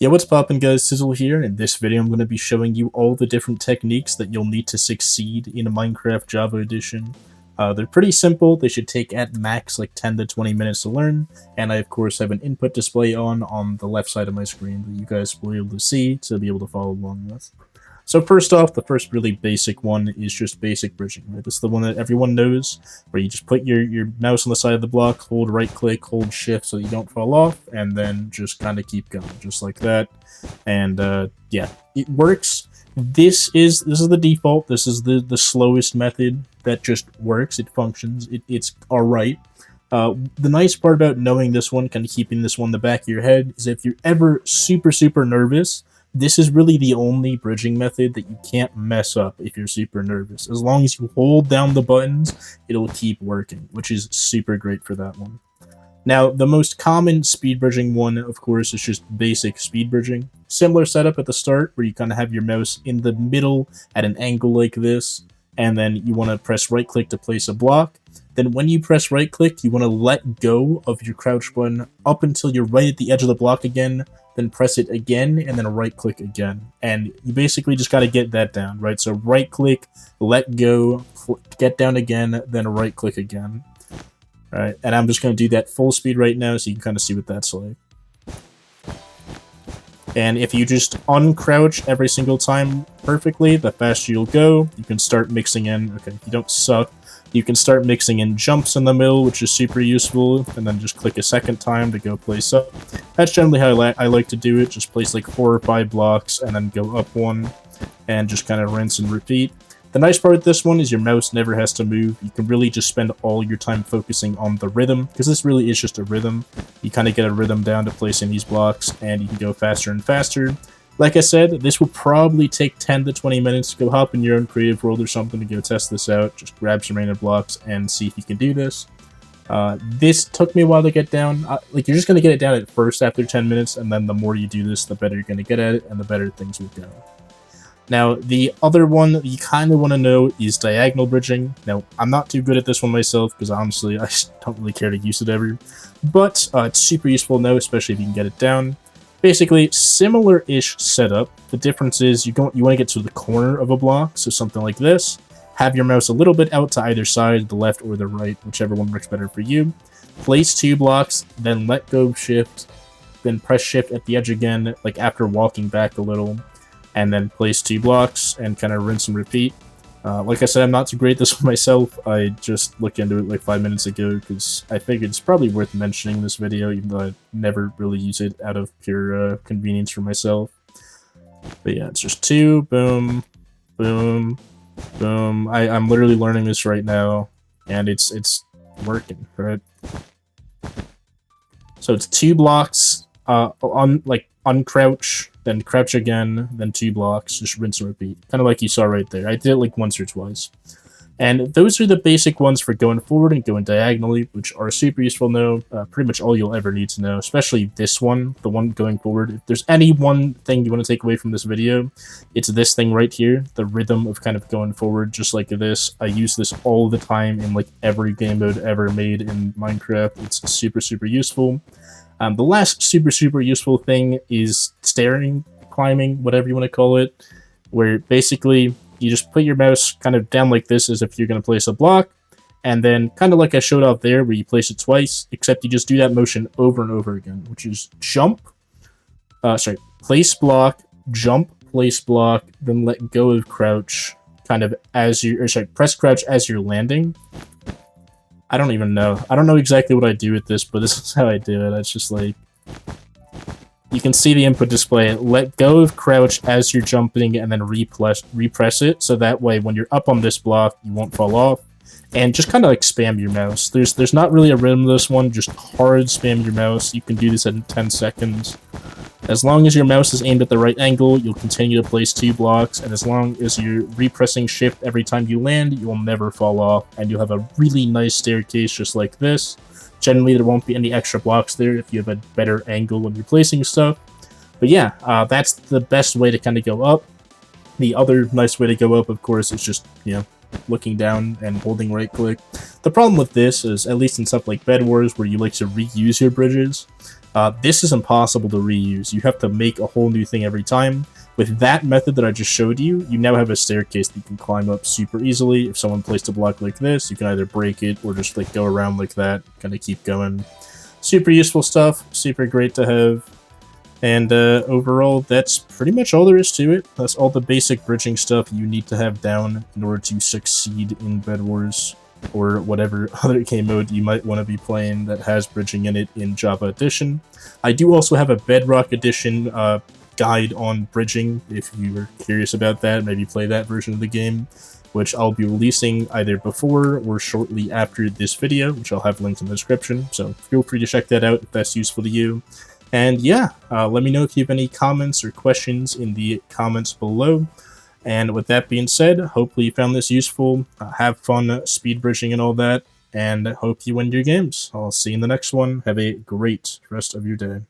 Yeah, what's poppin' guys, Sizzle here. In this video I'm going to be showing you all the different techniques that you'll need to succeed in a Minecraft Java edition. They're pretty simple, they should take at max like 10 to 20 minutes to learn, and I of course have an input display on the left side of my screen that you guys will be able to see to be able to follow along with. So first off, the first really basic one is just basic bridging. Right? This is the one that everyone knows, where you just put your mouse on the side of the block, hold right click, hold shift so that you don't fall off, and then just kind of keep going, just like that. And yeah, it works. This is the default. This is the slowest method that just works. It functions. It's all right. The nice part about knowing this one, kind of keeping this one in the back of your head, is if you're ever super nervous, this is really the only bridging method that you can't mess up if you're super nervous. As long as you hold down the buttons, it'll keep working, which is super great for that one. Now, the most common speed bridging one, of course, is just basic speed bridging. Similar setup at the start, where you kind of have your mouse in the middle at an angle like this, and then you want to press right click to place a block. Then when you press right click, you want to let go of your crouch button up until you're right at the edge of the block again, then press it again, and then right click again. And you basically just got to get that down, right? So right click, let go, get down again, then right click again. Alright, and I'm just going to do that full speed right now so you can kind of see what that's like. And if you just uncrouch every single time perfectly, the faster you'll go. You can start mixing in, okay, if you don't suck, you can start mixing in jumps in the middle, which is super useful, and then just click a second time to go place up. That's generally how I like to do it, just place like 4 or 5 blocks, and then go up one, and just kind of rinse and repeat. The nice part of this one is your mouse never has to move. You can really just spend all your time focusing on the rhythm, because this really is just a rhythm. You kind of get a rhythm down to placing these blocks, and you can go faster and faster. Like I said, this will probably take 10 to 20 minutes. Go hop in your own creative world or something to go test this out. Just grab some random blocks and see if you can do this. This took me a while to get down. Like, you're just going to get it down at first after 10 minutes, and then the more you do this, the better you're going to get at it, and the better things will go. Now, the other one that you kind of want to know is diagonal bridging. Now, I'm not too good at this one myself, because honestly, I don't really care to use it ever. But it's super useful to know, especially if you can get it down. Basically, similar-ish setup. The difference is you want to get to the corner of a block, so something like this. Have your mouse a little bit out to either side, the left or the right, whichever one works better for you. Place 2 blocks, then let go of shift, then press shift at the edge again, like after walking back a little. And then place 2 blocks and kind of rinse and repeat. Like I said, I'm not too great at this one myself. I just looked into it like 5 minutes ago because I figured it's probably worth mentioning in this video, even though I never really use it out of pure convenience for myself. But yeah, it's just 2, boom, boom, boom. I'm literally learning this right now, and it's working, right? So it's 2 blocks, uncrouch, then crouch again, then 2 blocks, just rinse and repeat. Kind of like you saw right there. I did it like once or twice. And those are the basic ones for going forward and going diagonally, which are super useful to know. Pretty much all you'll ever need to know, especially this one, the one going forward. If there's any one thing you want to take away from this video, it's this thing right here, the rhythm of kind of going forward, just like this. I use this all the time in like every game mode ever made in Minecraft. It's super useful. The last super useful thing is stairing, climbing, whatever you want to call it, where basically you just put your mouse kind of down like this as if you're going to place a block, and then kind of like I showed out there where you place it twice, except you just do that motion over and over again, which is jump, place block, jump, place block, then let go of crouch, kind of as you, press crouch as you're landing. I don't even know. I don't know exactly what I do with this, but this is how I do it. It's just like, you can see the input display. Let go of crouch as you're jumping and then repress it. So that way, when you're up on this block, you won't fall off. And just kind of like spam your mouse. There's not really a rhythm to this one, just hard spam your mouse. You can do this in 10 seconds. As long as your mouse is aimed at the right angle, you'll continue to place 2 blocks, and as long as you're repressing shift every time you land, you'll never fall off, and you'll have a really nice staircase just like this. Generally, there won't be any extra blocks there if you have a better angle when you're placing stuff. But yeah, that's the best way to kind of go up. The other nice way to go up, of course, is just, you know, looking down and holding right click. The problem with this is, at least in stuff like Bed Wars where you like to reuse your bridges, this is impossible to reuse. You have to make a whole new thing every time. With that method that I just showed you, you now have a staircase that you can climb up super easily. If someone placed a block like this, you can either break it or just like go around like that, kind of keep going. Super useful stuff, super great to have. And overall, that's pretty much all there is to it. That's all the basic bridging stuff you need to have down in order to succeed in Bed Wars, or whatever other game mode you might want to be playing that has bridging in it in Java Edition. I do also have a Bedrock Edition guide on bridging, if you were curious about that, maybe play that version of the game, which I'll be releasing either before or shortly after this video, which I'll have linked in the description, so feel free to check that out if that's useful to you. And yeah, let me know if you have any comments or questions in the comments below. And with that being said, hopefully you found this useful, have fun speed bridging and all that, and hope you win your games. I'll see you in the next one. Have a great rest of your day.